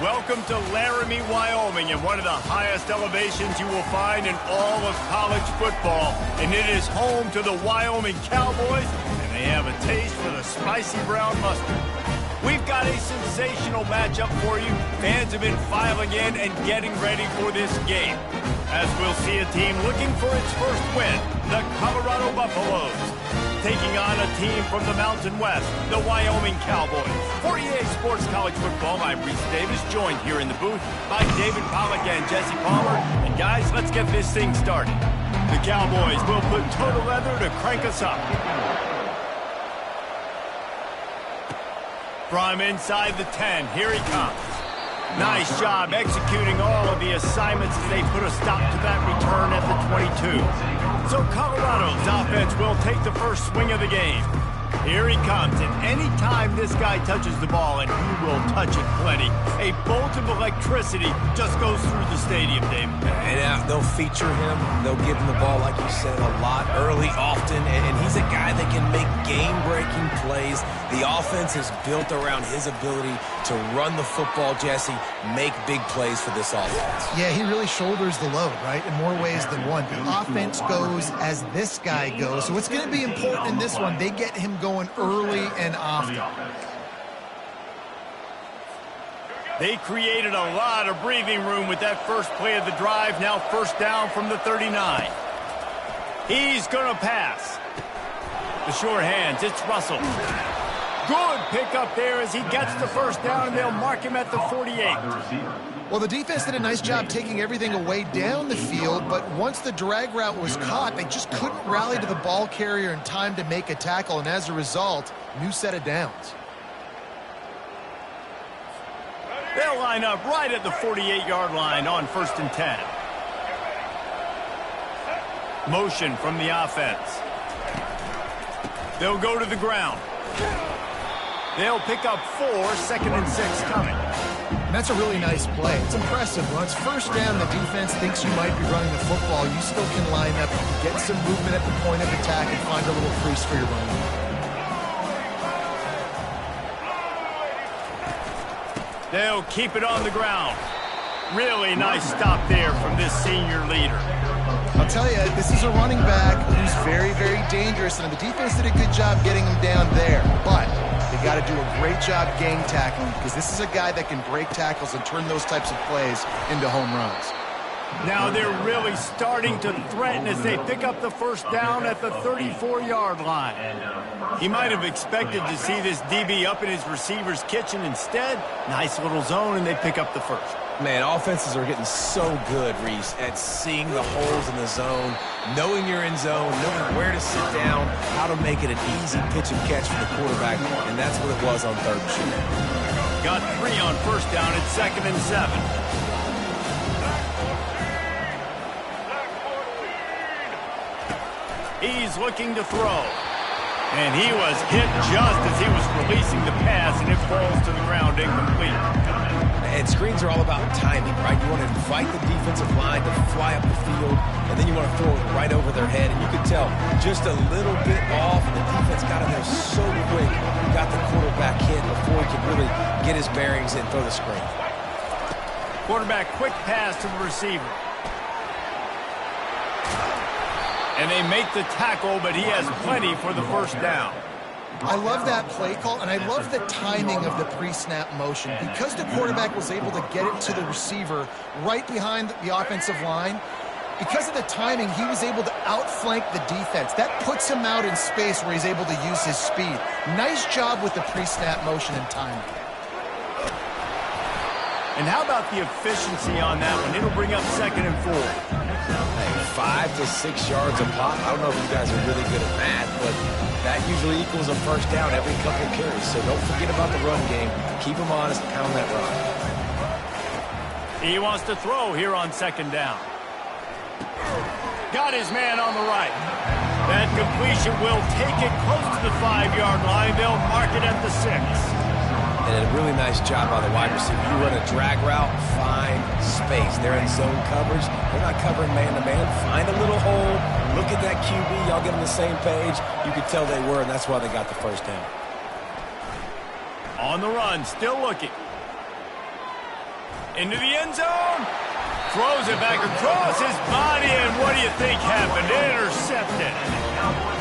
Welcome to Laramie, Wyoming, and one of the highest elevations you will find in all of college football. And it is home to the Wyoming Cowboys, and they have a taste for the spicy brown mustard. We've got a sensational matchup for you. Fans have been filing in and getting ready for this game, as we'll see a team looking for its first win, the Colorado Buffaloes, taking on a team from the Mountain West, the Wyoming Cowboys. For EA Sports College Football, I'm Reese Davis, joined here in the booth by David Pollack and Jesse Palmer. And guys, let's get this thing started. The Cowboys will put total leather to crank us up. From inside the 10, here he comes. Nice job executing all of the assignments as they put a stop to that return at the 22. So Colorado's offense will take the first swing of the game. Here he comes, and any time this guy touches the ball, and he will touch it plenty, a bolt of electricity just goes through the stadium, Dave. And they'll feature him. They'll give him the ball, like you said, a lot, early, often, and he's a guy that can make game-breaking plays. The offense is built around his ability to run the football, Jesse, make big plays for this offense. Yeah, he really shoulders the load, right, in more ways than one. The offense goes as this guy goes, so it's going to be important in this one. They get him going early and often. They created a lot of breathing room with that first play of the drive. Now first down from the 39. He's going to pass. The short hands, it's Russell. Good pickup there as he gets the first down, and they'll mark him at the 48. Well, the defense did a nice job taking everything away down the field, but once the drag route was caught, they just couldn't rally to the ball carrier in time to make a tackle, and as a result, new set of downs. They'll line up right at the 48-yard line on 1st and 10. Motion from the offense. They'll go to the ground. They'll pick up 4, 2nd and 6 coming. And that's a really nice play. It's impressive. When it's first down, the defense thinks you might be running the football. You still can line up, get some movement at the point of attack, and find a little crease for your running. They'll keep it on the ground. Really nice stop there from this senior leader. I'll tell you, this is a running back who's very, very dangerous, and the defense did a good job getting him down there. But they got to do a great job gang tackling, because this is a guy that can break tackles and turn those types of plays into home runs. Now they're really starting to threaten as they pick up the first down at the 34-yard line. He might have expected to see this DB up in his receiver's kitchen. Instead, nice little zone, and they pick up the first. Man, offenses are getting so good, Reese, at seeing the holes in the zone, knowing you're in zone, knowing where to sit down, how to make it an easy pitch and catch for the quarterback, and that's what it was on 3rd and short. Got 3 on first down at 2nd and 7. He's looking to throw. And he was hit just as he was releasing the pass, and it falls to the ground incomplete. And screens are all about timing, right? You want to invite the defensive line to fly up the field, and then you want to throw it right over their head. And you can tell just a little bit off, and the defense got in there so quick, got the quarterback hit before he could really get his bearings and throw the screen. Quarterback quick pass to the receiver. And they make the tackle, but he has plenty for the first down. I love that play call, and I love the timing of the pre-snap motion. Because the quarterback was able to get it to the receiver right behind the offensive line, because of the timing, he was able to outflank the defense. That puts him out in space where he's able to use his speed. Nice job with the pre-snap motion and timing. And how about the efficiency on that one? It'll bring up 2nd and 4. Hey, 5 to 6 yards a pop. I don't know if you guys are really good at that, but that usually equals a first down every couple of carries. So don't forget about the run game. Keep them honest, pound that run. He wants to throw here on 2nd down. Got his man on the right. That completion will take it close to the 5-yard line. They'll mark it at the 6. And a really nice job by the wide receiver. You run a drag route, find space. They're in zone coverage. They're not covering man-to-man. Find a little hole. Look at that QB. Y'all get on the same page. You could tell they were, and that's why they got the first down. On the run, still looking. Into the end zone. Throws it back across his body, and what do you think happened? Intercepted.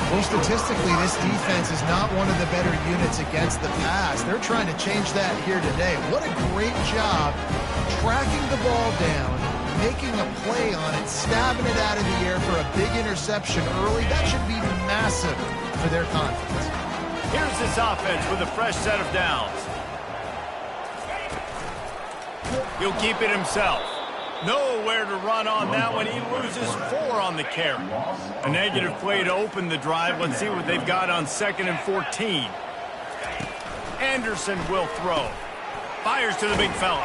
Well, statistically, this defense is not one of the better units against the pass. They're trying to change that here today. What a great job tracking the ball down, making a play on it, stabbing it out of the air for a big interception early. That should be massive for their confidence. Here's this offense with a fresh set of downs. He'll keep it himself. Nowhere to run on that one. He loses 4 on the carry. A negative play to open the drive. Let's see what they've got on 2nd and 14. Anderson will throw. Fires to the big fella.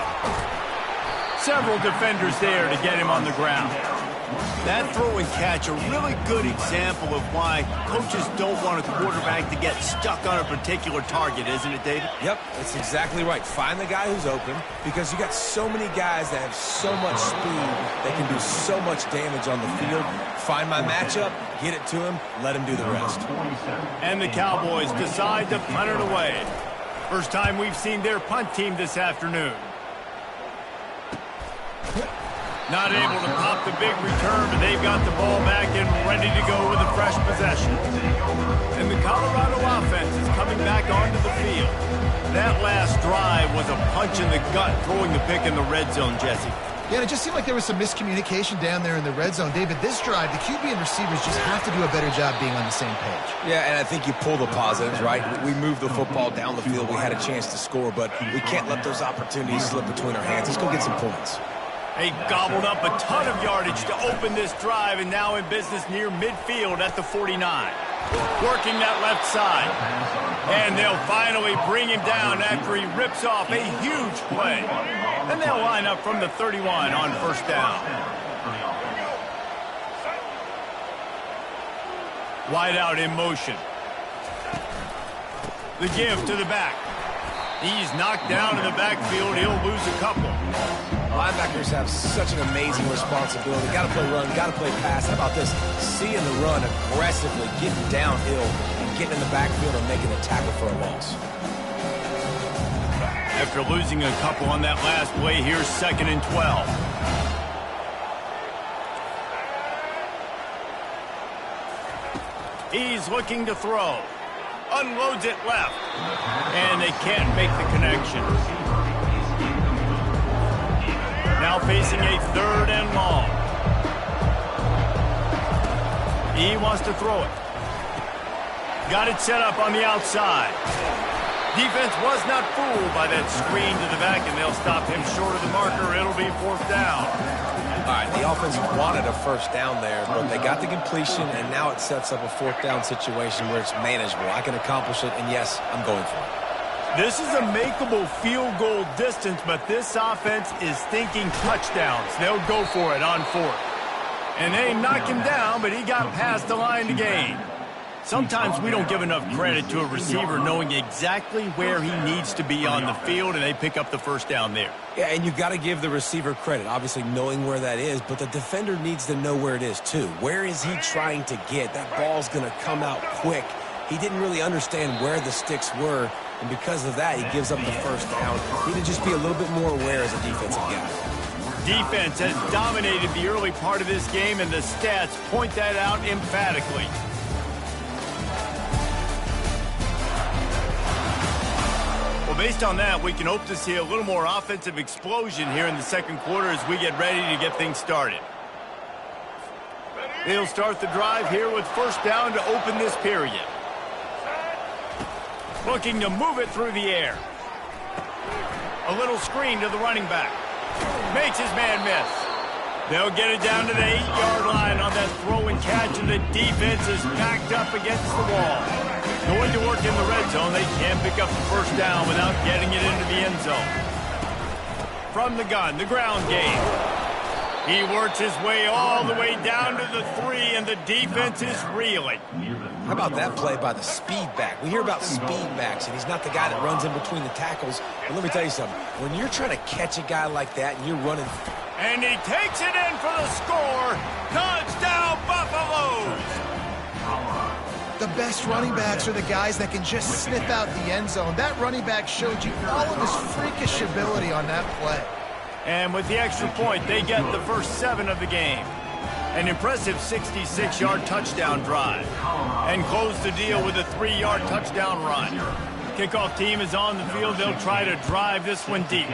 Several defenders there to get him on the ground. That throw and catch, a really good example of why coaches don't want a quarterback to get stuck on a particular target, isn't it, David? Yep, that's exactly right. Find the guy who's open, because you got so many guys that have so much speed that can do so much damage on the field. Find my matchup, get it to him, let him do the rest. And the Cowboys decide to punt it away. First time we've seen their punt team this afternoon. Not able to pop the big return, but they've got the ball back and ready to go with a fresh possession. And the Colorado offense is coming back onto the field. That last drive was a punch in the gut, throwing the pick in the red zone, Jesse. Yeah, and it just seemed like there was some miscommunication down there in the red zone. David, this drive, the QB and receivers just have to do a better job being on the same page. Yeah, and I think you pull the positives, right? We moved the football down the field. We had a chance to score, but we can't let those opportunities slip between our hands. Let's go get some points. They gobbled up a ton of yardage to open this drive, and now in business near midfield at the 49. Working that left side. And they'll finally bring him down after he rips off a huge play. And they'll line up from the 31 on first down. Wide out in motion. The give to the back. He's knocked down in the backfield. He'll lose a couple. Linebackers have such an amazing responsibility. Got to play run, got to play pass. How about this? Seeing the run aggressively, getting downhill, and getting in the backfield and making a tackle for a loss. After losing a couple on that last play, here's 2nd and 12. He's looking to throw. Unloads it left. And they can't make the connection. Now facing a 3rd and long. He wants to throw it. Got it set up on the outside. Defense was not fooled by that screen to the back, and they'll stop him short of the marker. It'll be 4th down. All right, the offense wanted a first down there, but they got the completion, and now it sets up a 4th down situation where it's manageable. I can accomplish it, and yes, I'm going for it. This is a makeable field goal distance, but this offense is thinking touchdowns. They'll go for it on 4th. And they knock him down, but he got past the line to gain. Sometimes we don't give enough credit to a receiver knowing exactly where he needs to be on the field, and they pick up the first down there. Yeah, and you've got to give the receiver credit, obviously knowing where that is, but the defender needs to know where it is too. Where is he trying to get? That ball's going to come out quick. He didn't really understand where the sticks were, and because of that, he gives up the first down. He need to just be a little bit more aware as a defensive guy. Defense has dominated the early part of this game, and the stats point that out emphatically. Well, based on that, we can hope to see a little more offensive explosion here in the 2nd quarter as we get ready to get things started. They'll start the drive here with first down to open this period. Looking to move it through the air. A little screen to the running back. Makes his man miss. They'll get it down to the 8-yard line on that throw and catch, and the defense is backed up against the wall. Going to work in the red zone. They can't pick up the first down without getting it into the end zone. From the gun, the ground game. He works his way all the way down to the 3, and the defense is reeling. How about that play by the speed back? We hear about speed backs, and he's not the guy that runs in between the tackles. But let me tell you something. When you're trying to catch a guy like that and you're running... And he takes it in for the score. Touchdown, Buffaloes! The best running backs are the guys that can just sniff out the end zone. That running back showed you all of his freakish ability on that play. And with the extra point, they get the first 7 of the game. An impressive 66-yard touchdown drive. And close the deal with a 3-yard touchdown run. Kickoff team is on the field. They'll try to drive this one deep.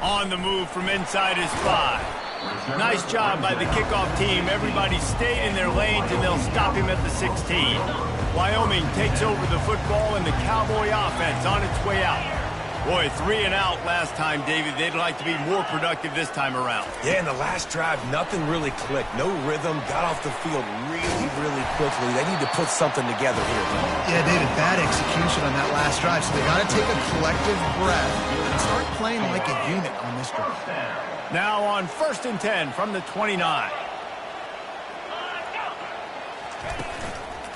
On the move from inside his 5. Nice job by the kickoff team. Everybody stayed in their lanes, and they'll stop him at the 16. Wyoming takes over the football, and the Cowboy offense on its way out. Boy, 3 and out last time, David. They'd like to be more productive this time around. Yeah, in the last drive, nothing really clicked. No rhythm, got off the field really quickly. They need to put something together here. Yeah, David, bad execution on that last drive, so they got to take a collective breath and start playing like a unit on this drive. Now on 1st and 10 from the 29.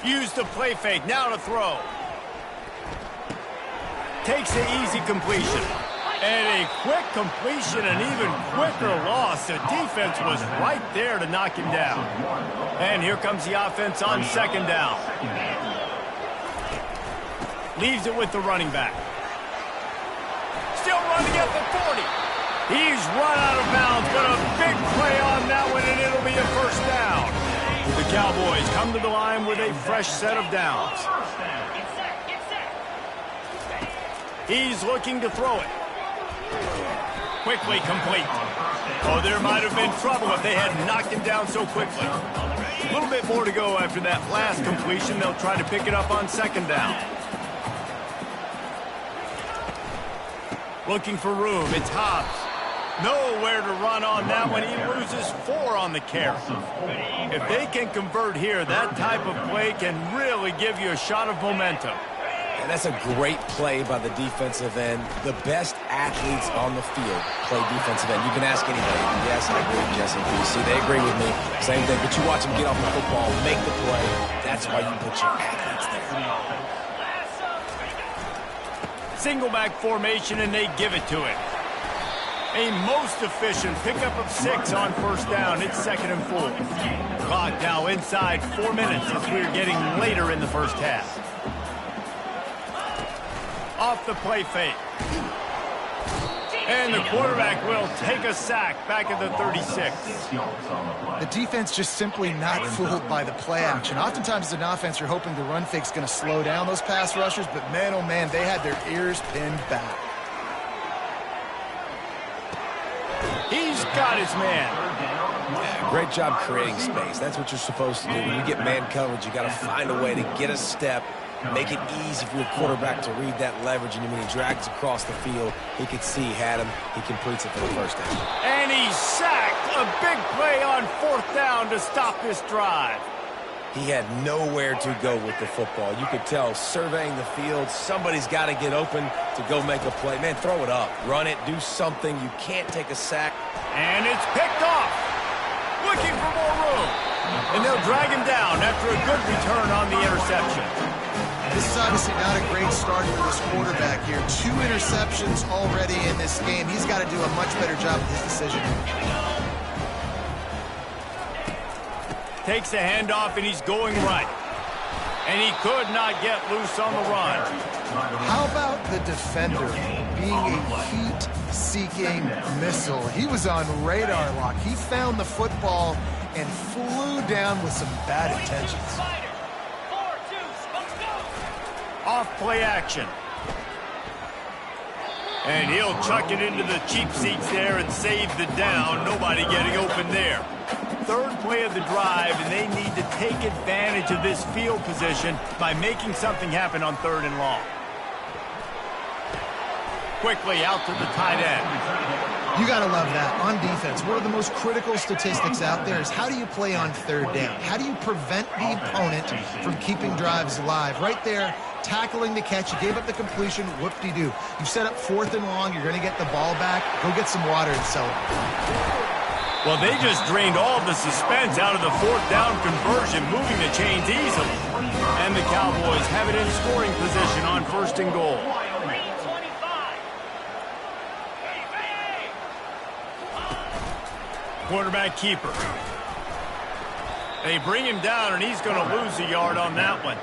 Use the play fake, now to throw. Takes the easy completion. And a quick completion, an even quicker loss. The defense was right there to knock him down. And here comes the offense on 2nd down. Leaves it with the running back. Still running at the 40. He's run out of bounds, but a big play on that one, and it'll be a 1st down. The Cowboys come to the line with a fresh set of downs. He's looking to throw it. Quickly complete. Oh, there might have been trouble if they had knocked him down so quickly. A little bit more to go after that last completion. They'll try to pick it up on 2nd down. Looking for room. It's Hobbs. Nowhere to run on that one. He loses 4 on the carry. If they can convert here, that type of play can really give you a shot of momentum. And that's a great play by the defensive end. The best athletes on the field play defensive end. You can ask anybody. Yes, I agree, Jesse. BC, they agree with me. Same thing. But you watch them get off the football, make the play. That's why you put your athletes there. Single back formation, and they give it to it. A most efficient pickup of 6 on 1st down. It's 2nd and 4. Clock now inside 4 minutes as we're getting later in the 1st half. Off the play fake. And the quarterback will take a sack back at the 36. The defense just simply not fooled by the play action. Oftentimes as an offense, you're hoping the run fake's going to slow down those pass rushers, but man, oh man, they had their ears pinned back. He's got his man. Yeah, great job creating space. That's what you're supposed to do. When you get man coverage, you got to find a way to get a step, make it easy for your quarterback to read that leverage, and when he drags across the field, he could see he had him. He completes it for the 1st down. And he's sacked. A big play on 4th down to stop this drive. He had nowhere to go with the football. You could tell, surveying the field, somebody's got to get open to go make a play. Man, throw it up. Run it. Do something. You can't take a sack. And it's picked off. Looking for more room. And they'll drag him down after a good return on the interception. This is obviously not a great start for this quarterback here. 2 interceptions already in this game. He's got to do a much better job with his decision. Takes the handoff, and he's going right. And he could not get loose on the run. How about the defender being a heat-seeking missile? He was on radar lock. He found the football and flew down with some bad intentions. Off play action. And he'll chuck it into the cheap seats there and save the down. Nobody getting open there. 3rd play of the drive, and they need to take advantage of this field position by making something happen on 3rd and long. Quickly out to the tight end. You got to love that. On defense, one of the most critical statistics out there is how do you play on 3rd down? How do you prevent the opponent from keeping drives alive? Right there, tackling the catch. You gave up the completion. Whoop-de-doo. You set up 4th and long. You're going to get the ball back. Go get some water and celebrate. Well, they just drained all of the suspense out of the 4th down conversion, moving the chains easily. And the Cowboys have it in scoring position on 1st and goal. Quarterback keeper. They bring him down, and he's going to lose a yard on that one.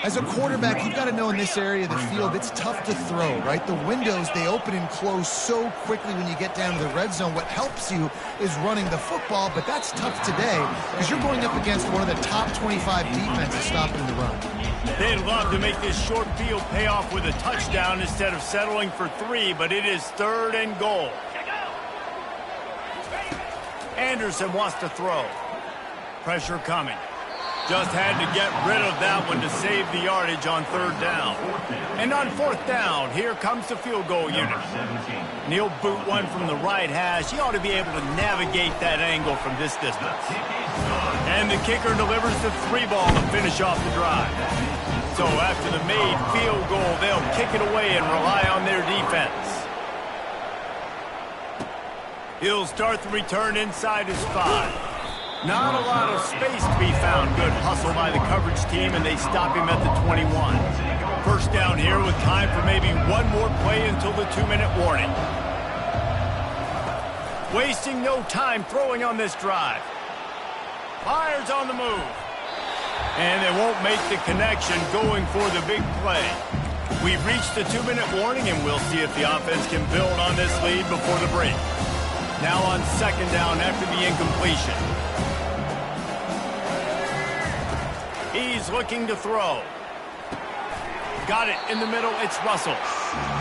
As a quarterback, you've got to know in this area of the field, it's tough to throw, right? The windows, they open and close so quickly when you get down to the red zone. What helps you is running the football, but that's tough today because you're going up against one of the top 25 defenses stopping the run. They'd love to make this short field pay off with a touchdown instead of settling for 3, but it is 3rd and goal. Anderson wants to throw. Pressure coming. Just had to get rid of that one to save the yardage on 3rd down. And on 4th down, here comes the field goal unit. He'll boot one from the right hash. He ought to be able to navigate that angle from this distance. And the kicker delivers the 3 ball to finish off the drive. So after the made field goal, they'll kick it away and rely on their defense. He'll start the return inside his 5. Not a lot of space to be found. Good hustle by the coverage team, and they stop him at the 21. 1st down here with time for maybe one more play until the 2-minute warning. Wasting no time throwing on this drive. Fires on the move. And they won't make the connection going for the big play. We've reached the 2-minute warning, and we'll see if the offense can build on this lead before the break. Now on 2nd down after the incompletion. He's looking to throw. Got it in the middle. It's Russell.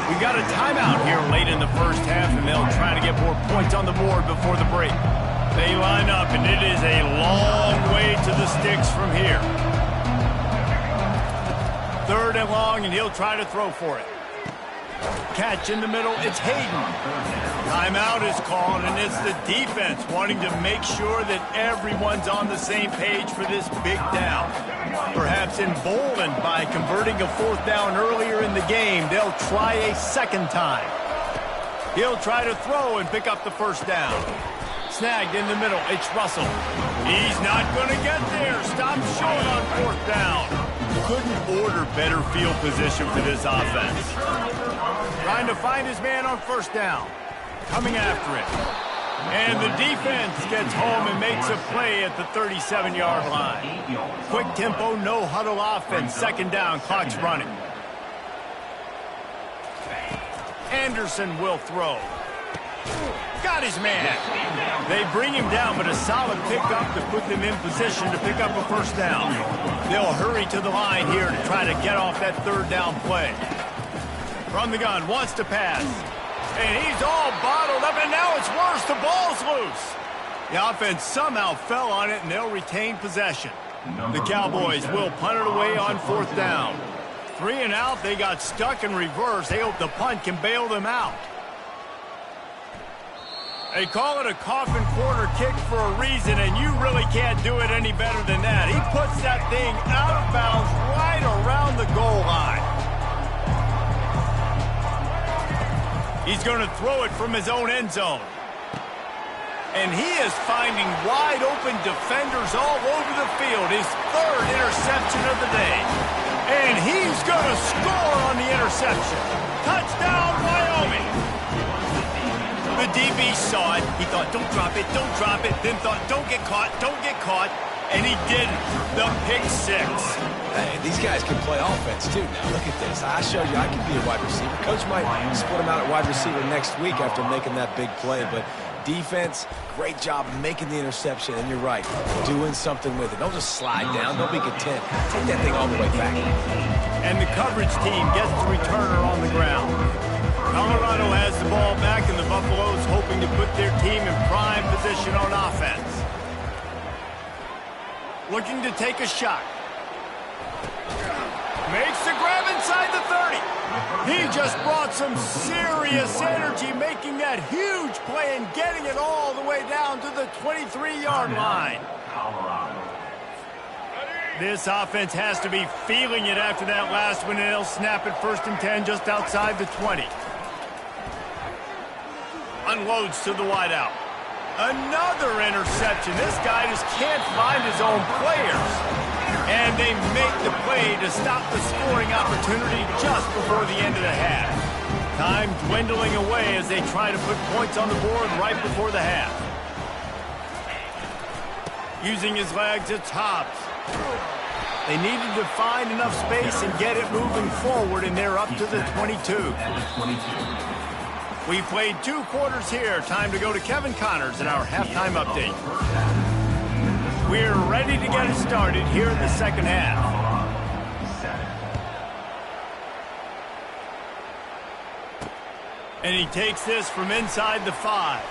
We got a timeout here late in the 1st half, and they'll try to get more points on the board before the break. They line up, and it is a long way to the sticks from here. 3rd and long, and he'll try to throw for it. Catch in the middle. It's Hayden. Timeout is called, and it's the defense wanting to make sure that everyone's on the same page for this big down. Perhaps emboldened by converting a 4th down earlier in the game, they'll try a 2nd time. He'll try to throw and pick up the 1st down. Snagged in the middle. It's Russell. He's not going to get there. Stop short on 4th down. Couldn't order better field position for this offense. Trying to find his man on 1st down. Coming after it. And the defense gets home and makes a play at the 37-yard line. Quick tempo, no huddle offense. 2nd down, clock's running. Anderson will throw. Got his man. They bring him down, but a solid pickup to put them in position to pick up a 1st down. They'll hurry to the line here to try to get off that 3rd down play. From the gun, wants to pass. And he's all bottled up, and now it's worse. The ball's loose. The offense somehow fell on it, and they'll retain possession. The Cowboys will punt it away on 4th down. 3 and out, they got stuck in reverse. They hope the punt can bail them out. They call it a coffin corner kick for a reason, and you really can't do it any better than that. He puts that thing out of bounds right around the goal line. He's going to throw it from his own end zone. And he is finding wide open defenders all over the field. His 3rd interception of the day. And he's going to score on the interception. Touchdown, Wyoming. The DB saw it. He thought, don't drop it, don't drop it. Then thought, don't get caught, don't get caught. And he didn't. The pick 6. Hey, these guys can play offense, too. Now, look at this. I showed you I can be a wide receiver. Coach might split him out at wide receiver next week after making that big play. But defense, great job making the interception. And you're right, doing something with it. Don't just slide down. Don't be content. Take that thing all the way back. And the coverage team gets the returner on the ground. Colorado has the ball back, and the Buffaloes hoping to put their team in prime position on offense. Looking to take a shot. Makes the grab inside the 30. He just brought some serious energy, making that huge play and getting it all the way down to the 23-yard line. This offense has to be feeling it after that last one, and they'll snap it 1st and 10 just outside the 20. Unloads to the wideout. Another interception. This guy just can't find his own players. And they make the play to stop the scoring opportunity just before the end of the half. Time dwindling away as they try to put points on the board right before the half. Using his legs, it's Hobbs. They needed to find enough space and get it moving forward, and they're up to the 22. We played 2 quarters here. Time to go to Kevin Connors in our halftime update. We're ready to get it started here in the second half. And he takes this from inside the 5.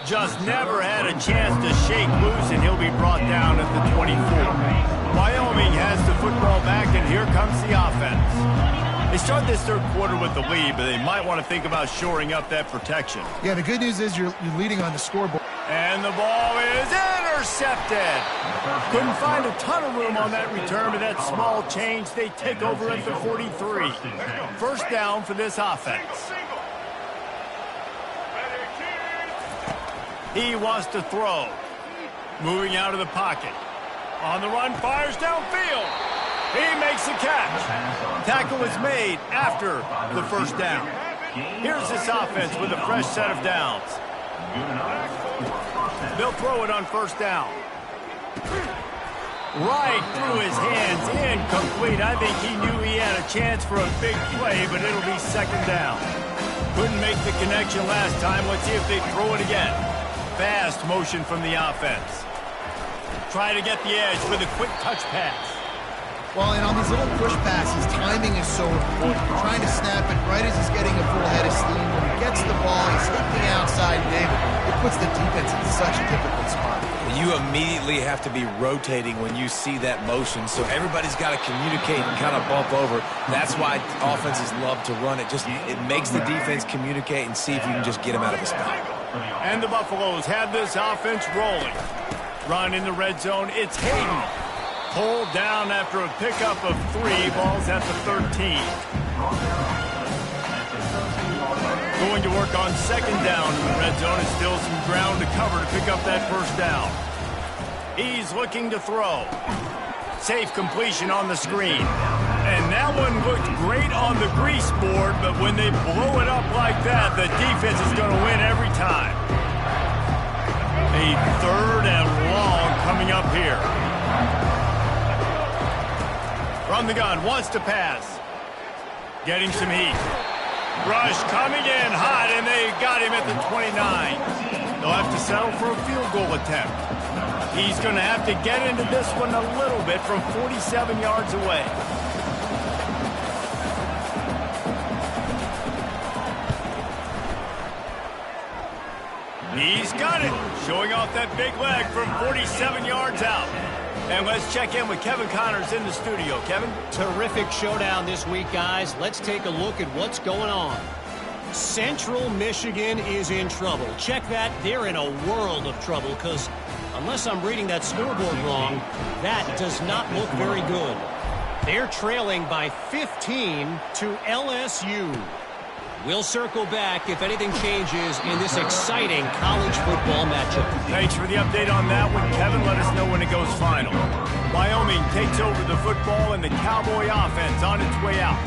Just never had a chance to shake loose, and he'll be brought down at the 24. Wyoming has the football back, and here comes the offense. They start this third quarter with the lead, but they might want to think about shoring up that protection. Yeah, the good news is you're leading on the scoreboard. And the ball is intercepted. Couldn't find a ton of room on that return, but that small change, they take over at the 43. First down for this offense. He wants to throw. Moving out of the pocket. On the run, fires downfield. He makes the catch. Tackle is made after the first down. Here's this offense with a fresh set of downs. They'll throw it on first down. Right through his hands, incomplete. I think he knew he had a chance for a big play, but it'll be second down. Couldn't make the connection last time. Let's see if they throw it again. Fast motion from the offense. Try to get the edge with a quick touch pass. Well, and on these little push passes, timing is so important. You're trying to snap it right as he's getting a full head of steam. When he gets the ball, he's hitting the outside, David. It puts the defense in such a difficult spot. You immediately have to be rotating when you see that motion, so everybody's got to communicate and kind of bump over. That's why offenses love to run it. It makes the defense communicate and see if you can just get him out of his spot. And the Buffaloes have this offense rolling. Run in the red zone. It's Hayden. Pulled down after a pickup of 3. Ball's at the 13. Going to work on second down in the red zone. And still some ground to cover to pick up that first down. He's looking to throw. Safe completion on the screen. And that one looked great on the grease board, but when they blow it up like that, the defense is going to win every time. A third and long coming up here. From the gun, wants to pass. Getting some heat. Rush coming in hot, and they got him at the 29. They'll have to settle for a field goal attempt. He's going to have to get into this one a little bit from 47 yards away. He's got it, showing off that big leg from 47 yards out. And let's check in with Kevin Connors in the studio. Kevin? Terrific showdown this week, guys. Let's take a look at what's going on. Central Michigan is in trouble. Check that. They're in a world of trouble because unless I'm reading that scoreboard wrong, that does not look very good. They're trailing by 15 to LSU. We'll circle back if anything changes in this exciting college football matchup. Thanks for the update on that one, Kevin. Let us know when it goes final. Wyoming takes over the football and the Cowboy offense on its way out.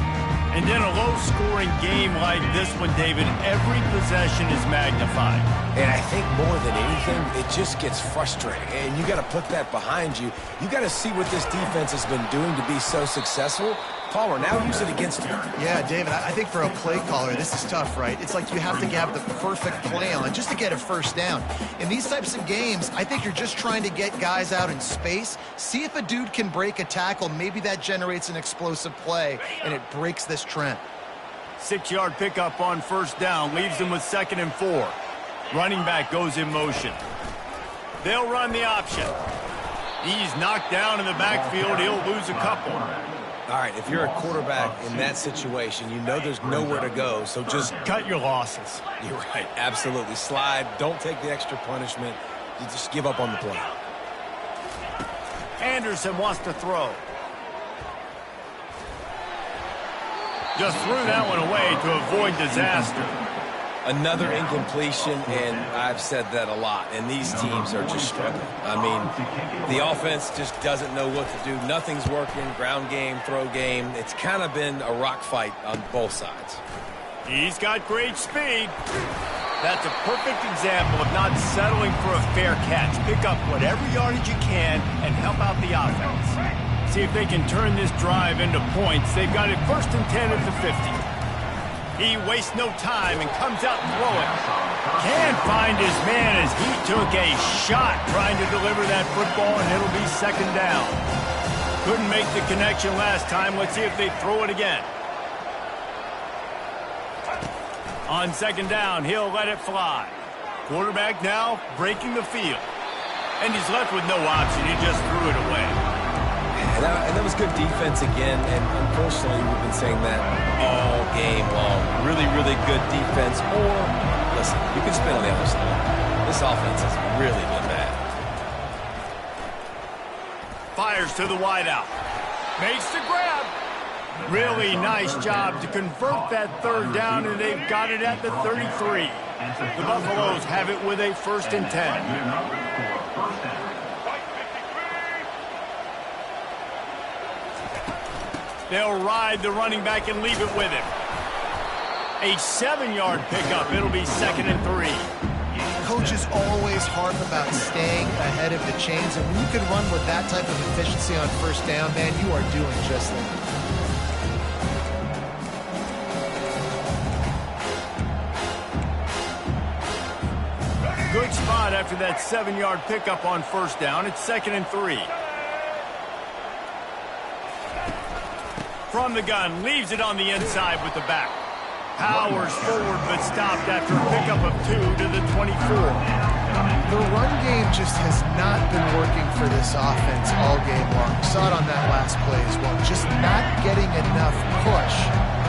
And in a low-scoring game like this one, David, every possession is magnified. And I think more than anything, it just gets frustrating. And you got to put that behind you. You got to see what this defense has been doing to be so successful. Palmer, now use it against him. Yeah, David, I think for a play caller, this is tough, right? It's like you have to have the perfect play on just to get a first down. In these types of games, I think you're just trying to get guys out in space, see if a dude can break a tackle. Maybe that generates an explosive play, and it breaks this trend. 6-yard pickup on first down, leaves them with 2nd and 4. Running back goes in motion. They'll run the option. He's knocked down in the backfield. He'll lose a couple. All right, if you're a quarterback in that situation, you know there's nowhere to go, so just cut your losses. You're right, absolutely. Slide, don't take the extra punishment. You just give up on the play. Anderson wants to throw. Just threw that one away to avoid disaster. Another incompletion, and I've said that a lot, and these teams are just struggling. I mean, the offense just doesn't know what to do. Nothing's working, ground game, throw game. It's kind of been a rock fight on both sides. He's got great speed. That's a perfect example of not settling for a fair catch. Pick up whatever yardage you can and help out the offense. See if they can turn this drive into points. They've got it 1st and 10 at the 50. He wastes no time and comes out throwing. Can't find his man as he took a shot trying to deliver that football, and it'll be 2nd down. Couldn't make the connection last time. Let's see if they throw it again. On 2nd down, he'll let it fly. Quarterback now breaking the field. And he's left with no option. He just threw it away. And that was good defense again. And unfortunately, we've been saying that all game long. Really, really good defense. Or, listen, you can spin on the other side. This offense has really been bad. Fires to the wideout. Makes the grab. Really nice job to convert that 3rd down, and they've got it at the 33. The Buffaloes have it with a 1st and 10. They'll ride the running back and leave it with him. A 7-yard pickup. It'll be 2nd and 3. Coaches always harp about staying ahead of the chains, and when you can run with that type of efficiency on 1st down, man, you are doing just that. Good spot after that 7-yard pickup on 1st down. It's 2nd and 3. From the gun, leaves it on the inside with the back. Powers forward, but stopped after a pickup of 2 to the 24. The run game just has not been working for this offense all game long. We saw it on that last play as well. Just not getting enough push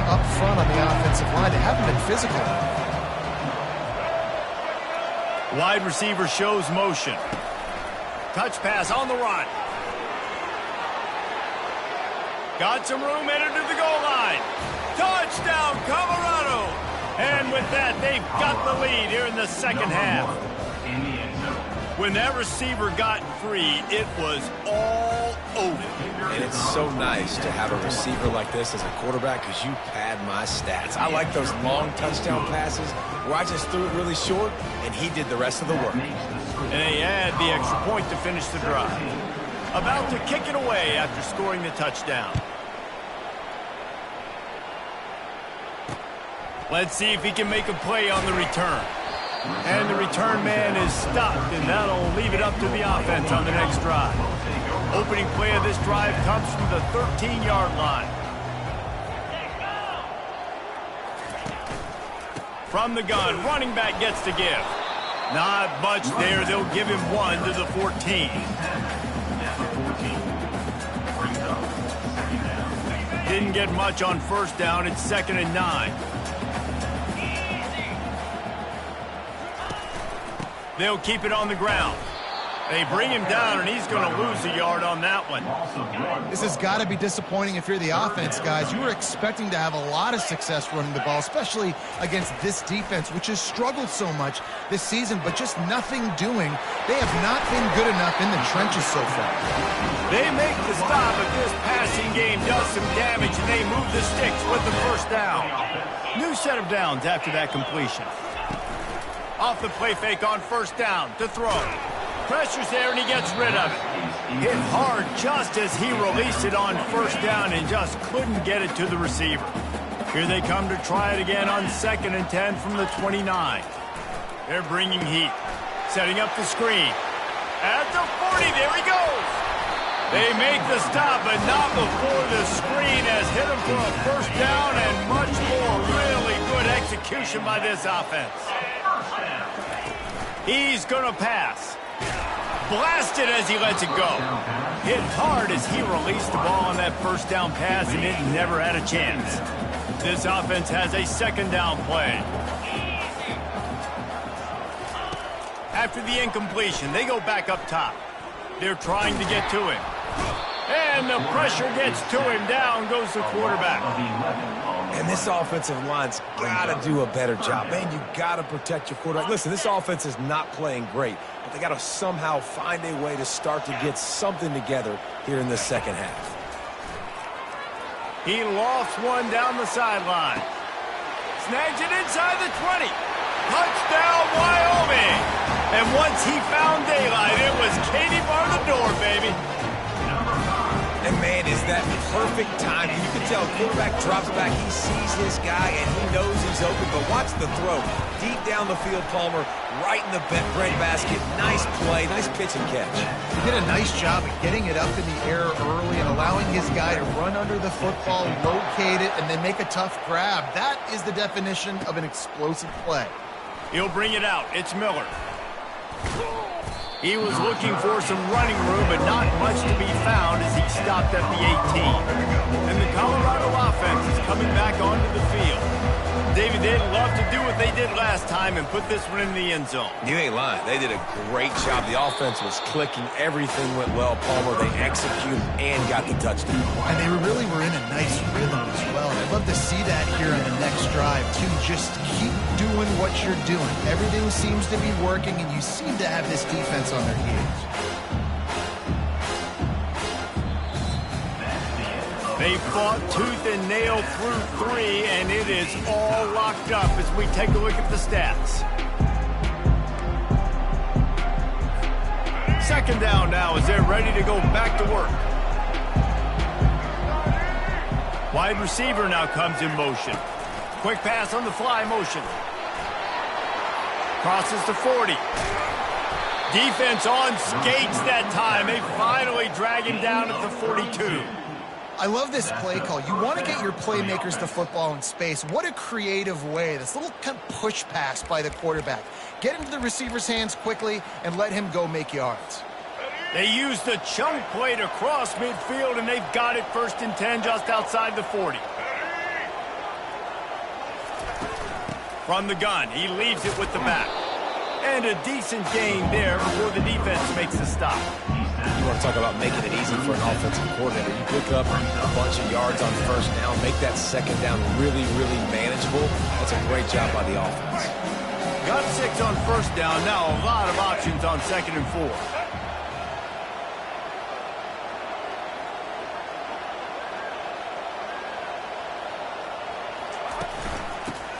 up front on the offensive line. They haven't been physical. Wide receiver shows motion. Touch pass on the run. Got some room, headed to the goal line. Touchdown, Colorado! And with that, they've got the lead here in the 2nd half. When that receiver got free, it was all over. And it's so nice to have a receiver like this as a quarterback because you pad my stats. I like those long touchdown passes where I just threw it really short and he did the rest of the work. And they add the extra point to finish the drive. About to kick it away after scoring the touchdown. Let's see if he can make a play on the return. And the return man is stopped, and that'll leave it up to the offense on the next drive. Opening play of this drive comes from the 13-yard line. From the gun, running back gets to give. Not much there. They'll give him 1 to the 14. Didn't get much on 1st down. It's 2nd and 9. They'll keep it on the ground. They bring him down, and he's going to lose a yard on that one. This has got to be disappointing if you're the offense, guys. You were expecting to have a lot of success running the ball, especially against this defense, which has struggled so much this season, but just nothing doing. They have not been good enough in the trenches so far. They make the stop, but this passing game does some damage, and they move the sticks with the 1st down. New set of downs after that completion. Off the play fake on 1st down to throw. Pressure's there, and he gets rid of it. Hit hard just as he released it on 1st down and just couldn't get it to the receiver. Here they come to try it again on 2nd and 10 from the 29. They're bringing heat. Setting up the screen. At the 40, there he goes. They make the stop, but not before the screen has hit him for a 1st down and much more. Really good execution by this offense. He's going to pass. Blasted as he lets it go. Hit hard as he released the ball on that 1st down pass, and it never had a chance. This offense has a 2nd down play. After the incompletion, they go back up top. They're trying to get to him. And the pressure gets to him. Down goes the quarterback. And this offensive line's got to do a better job. Man, you got to protect your quarterback. Listen, this offense is not playing great, but they got to somehow find a way to start to get something together here in the 2nd half. He lofts one down the sideline. Snags it inside the 20. Touchdown, Wyoming! And once he found daylight, it was Katie bar the door, baby. And, man, is that perfect timing. You can tell quarterback drops back. He sees his guy, and he knows he's open. But watch the throw. Deep down the field, Palmer, right in the bread basket. Nice play, nice pitch and catch. He did a nice job of getting it up in the air early and allowing his guy to run under the football, locate it, and then make a tough grab. That is the definition of an explosive play. He'll bring it out. It's Miller. He was looking for some running room, but not much to be found as he stopped at the 18. And the Colorado offense is coming back onto the field. David, they'd love to do what they did last time and put this one in the end zone. You ain't lying. They did a great job. The offense was clicking. Everything went well, Palmer. They executed and got the touchdown. And they really were in a nice rhythm as well. And I'd love to see that here on the next drive, too. Just keep doing what you're doing. Everything seems to be working, and you seem to have this defense on their heels. They fought tooth and nail through 3, and it is all locked up as we take a look at the stats. Second down now as they're ready to go back to work. Wide receiver now comes in motion. Quick pass on the fly motion. Crosses to 40. Defense on skates that time. They finally drag him down at the 42. I love this play call. You want to get your playmakers the football in space. What a creative way. This little kind of push pass by the quarterback. Get into the receiver's hands quickly and let him go make yards. They use the chunk play to cross midfield, and they've got it 1st and 10 just outside the 40. From the gun, he leaves it with the back. And a decent gain there before the defense makes the stop. You want to talk about making it easy for an offensive coordinator. You pick up a bunch of yards on 1st down, make that 2nd down really, really manageable. That's a great job by the offense. Got 6 on 1st down. Now a lot of options on 2nd and 4.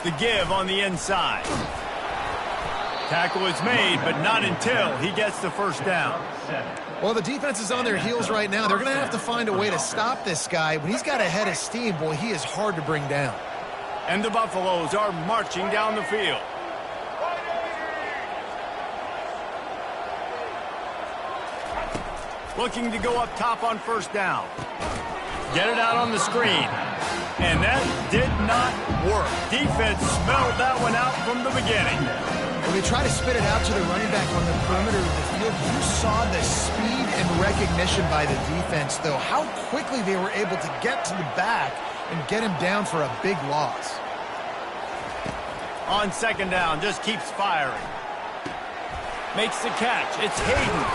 The give on the inside. Tackle is made, but not until he gets the 1st down. Well, the defense is on their heels right now. They're going to have to find a way to stop this guy. When he's got a head of steam, boy, he is hard to bring down. And the Buffaloes are marching down the field. Looking to go up top on 1st down. Get it out on the screen. And that did not work. Defense smelled that one out from the beginning. When they try to spit it out to the running back on the perimeter of the field, you saw the speed and recognition by the defense, though. How quickly they were able to get to the back and get him down for a big loss. On 2nd down, just keeps firing. Makes the catch. It's Hayden.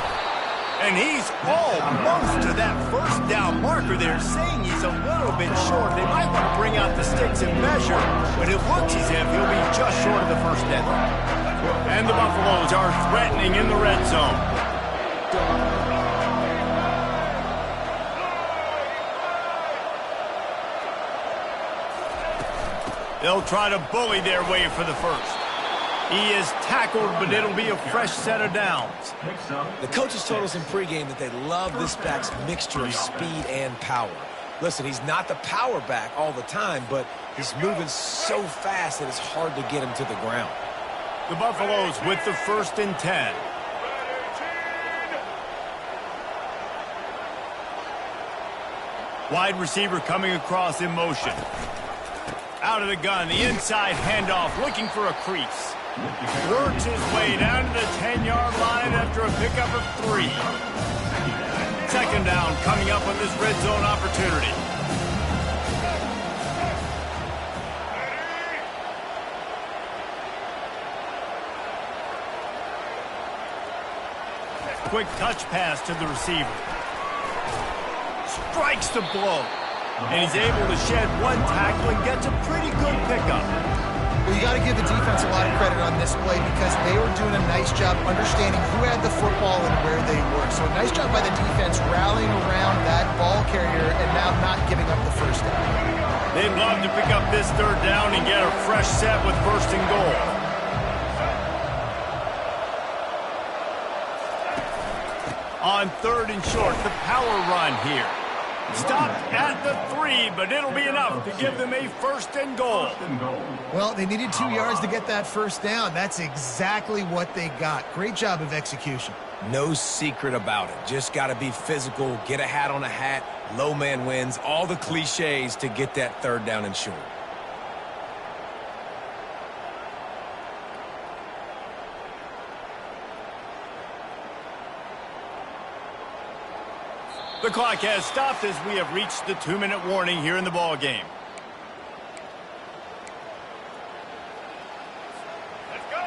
And he's almost to that 1st down marker there, saying he's a little bit short. They might want to bring out the sticks and measure, but it looks as if he'll be just short of the 1st down. And the Buffaloes are threatening in the red zone. They'll try to bully their way for the 1st. He is tackled, but it'll be a fresh set of downs. The coaches told us in pregame that they love this back's mixture of speed and power. Listen, he's not the power back all the time, but he's moving so fast that it's hard to get him to the ground. The Buffaloes with the 1st and 10. Wide receiver coming across in motion. Out of the gun, the inside handoff, looking for a crease. Works his way down to the 10-yard line after a pickup of 3. 2nd down coming up on this red zone opportunity. Quick touch pass to the receiver. Strikes the blow. And he's able to shed 1 tackle and gets a pretty good pickup. Well, you got to give the defense a lot of credit on this play because they were doing a nice job understanding who had the football and where they were. So a nice job by the defense rallying around that ball carrier and now not giving up the 1st down. They'd love to pick up this 3rd down and get a fresh set with 1st and goal. On 3rd and short, the power run here. Stopped at the 3, but it'll be enough to give them a 1st and goal. Well, they needed 2 yards to get that first down. That's exactly what they got. Great job of execution. No secret about it. Just got to be physical, get a hat on a hat, low man wins, all the cliches to get that 3rd down and short. The clock has stopped as we have reached the 2-minute warning here in the ball game.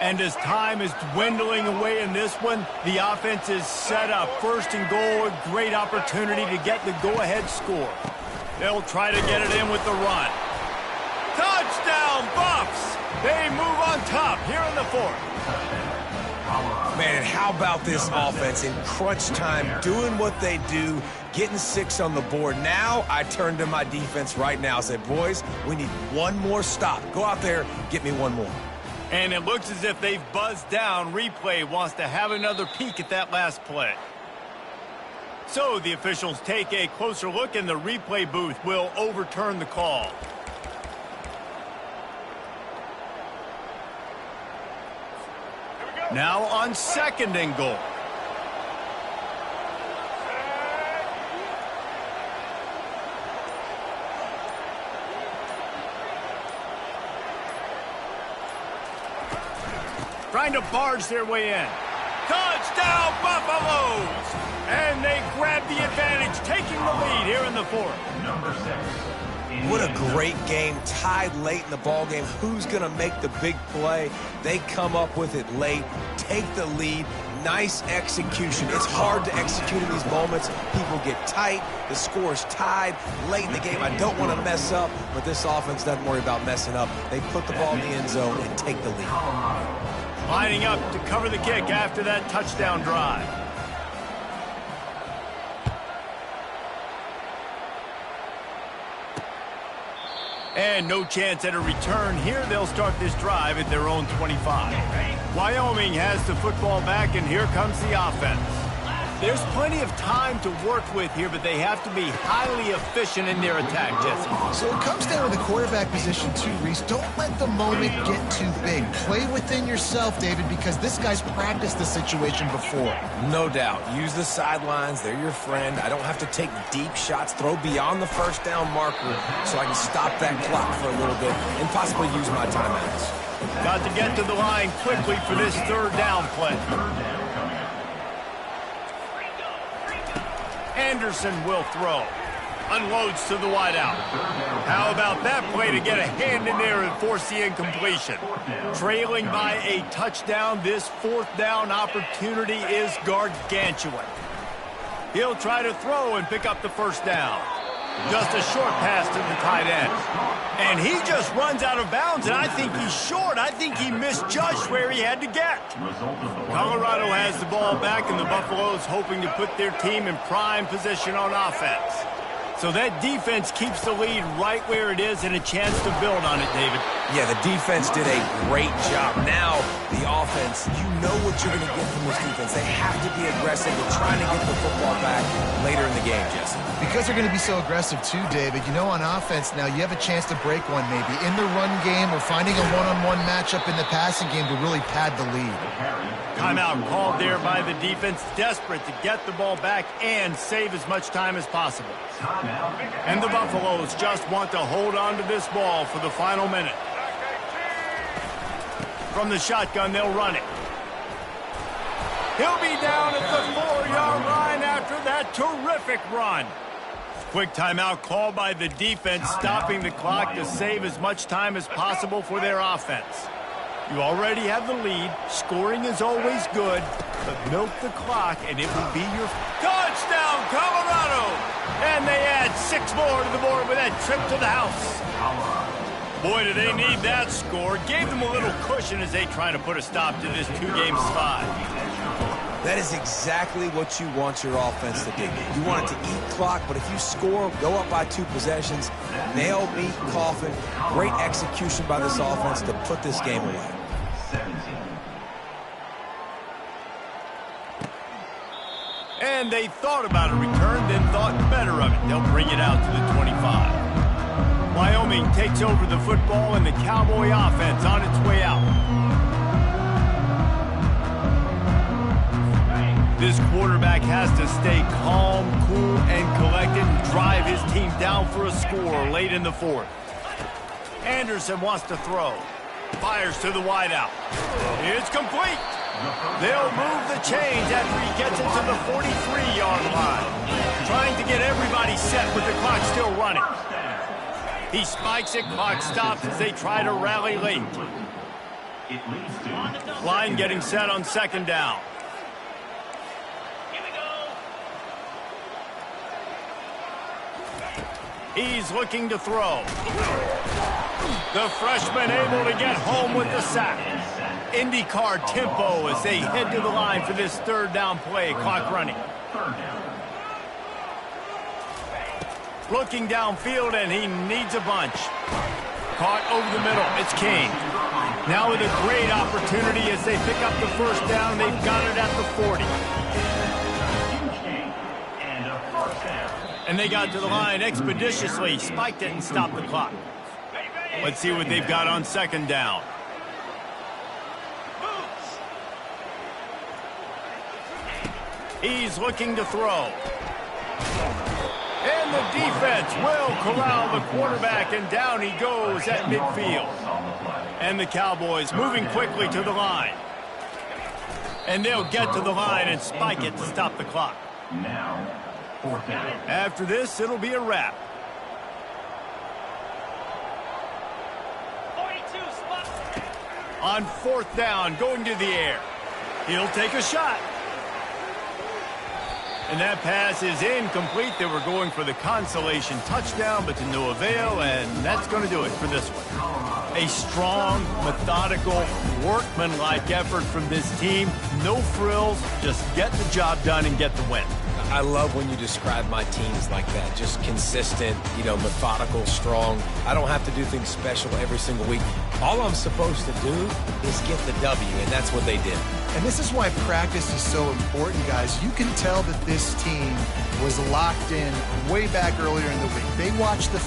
And as time is dwindling away in this one, the offense is set up. 1st and goal, a great opportunity to get the go-ahead score. They'll try to get it in with the run. Touchdown, Buffs! They move on top here in the 4th. Man, and how about this offense in crunch time, doing what they do, getting 6 on the board. Now I turn to my defense right now and say, boys, we need one more stop. Go out there, get me one more. And it looks as if they've buzzed down. Replay wants to have another peek at that last play. So the officials take a closer look, and the replay booth will overturn the call. Now on 2nd and goal. Trying to barge their way in. Touchdown, Buffaloes! And they grab the advantage, taking the lead here in the 4th. Number 6. What a great game, tied late in the ball game. Who's going to make the big play? They come up with it late, take the lead. Nice execution. It's hard to execute in these moments. People get tight. The score's tied late in the game. I don't want to mess up, but this offense doesn't worry about messing up. They put the ball in the end zone and take the lead. Lining up to cover the kick after that touchdown drive. And no chance at a return here. They'll start this drive at their own 25. Wyoming has the football back, and here comes the offense. There's plenty of time to work with here, but they have to be highly efficient in their attack, Jesse. So it comes down to the quarterback position too, Reese. Don't let the moment get too big. Play within yourself, David, because this guy's practiced the situation before. No doubt. Use the sidelines. They're your friend. I don't have to take deep shots, throw beyond the 1st down marker so I can stop that clock for a little bit and possibly use my timeouts. Got to get to the line quickly for this 3rd down play. Anderson will throw. Unloads to the wideout. How about that play to get a hand in there and force the incompletion? Trailing by a touchdown, this 4th down opportunity is gargantuan. He'll try to throw and pick up the 1st down. Just a short pass to the tight end. And he just runs out of bounds, and I think he's short. I think he misjudged where he had to get. Colorado has the ball back, and the Buffaloes hoping to put their team in prime position on offense. So that defense keeps the lead right where it is and a chance to build on it, David. Yeah, the defense did a great job. Now, the offense, you know what you're going to get from this defense. They have to be aggressive and trying to get the football back later in the game, Jesse. Because they're going to be so aggressive too, David, you know on offense now you have a chance to break one maybe in the run game or finding a one-on-one matchup in the passing game to really pad the lead. Timeout called there by the defense, desperate to get the ball back and save as much time as possible. And the Buffaloes just want to hold on to this ball for the final minute. From the shotgun, they'll run it. He'll be down at the 4-yard line after that terrific run. Quick timeout called by the defense, stopping the clock to save as much time as possible for their offense. You already have the lead. Scoring is always good, but milk the clock, and it will be your touchdown, Colorado! And they add 6 more to the board with that trip to the house. Boy, do they need that score. Gave them a little cushion as they try to put a stop to this 2-game slide. That is exactly what you want your offense to do. You want it to eat clock, but if you score, go up by 2 possessions, nail, meet, coffin. Great execution by this offense to put this game away. And they thought about a return, then thought better of it. They'll bring it out to the 25. Wyoming takes over the football, and the Cowboy offense on its way out. This quarterback has to stay calm, cool, and collected and drive his team down for a score late in the fourth. Anderson wants to throw. Fires to the wideout. It's complete. They'll move the chains after he gets it to the 43-yard line. Trying to get everybody set with the clock still running. He spikes it, clock stops as they try to rally late. Line getting set on second down. He's looking to throw. The freshman able to get home with the sack. IndyCar tempo as they head to the line for this third down play. Clock running. Looking downfield, and he needs a bunch. Caught over the middle. It's King. Now with a great opportunity as they pick up the first down. They've got it at the 40. And they got to the line expeditiously, spiked it and stopped the clock. Let's see what they've got on second down. He's looking to throw. And the defense will corral the quarterback, and down he goes at midfield. And the Cowboys moving quickly to the line. And they'll get to the line and spike it to stop the clock. After this, it'll be a wrap. On fourth down, going to the air. He'll take a shot. And that pass is incomplete. They were going for the consolation touchdown, but to no avail, and that's going to do it for this one. A strong, methodical, workmanlike effort from this team. No frills, just get the job done and get the win. I love when you describe my teams like that. Just consistent, methodical, strong. I don't have to do things special every single week. All I'm supposed to do is get the W, and that's what they did. And this is why practice is so important, guys. You can tell that this team was locked in way back earlier in the week. They watched the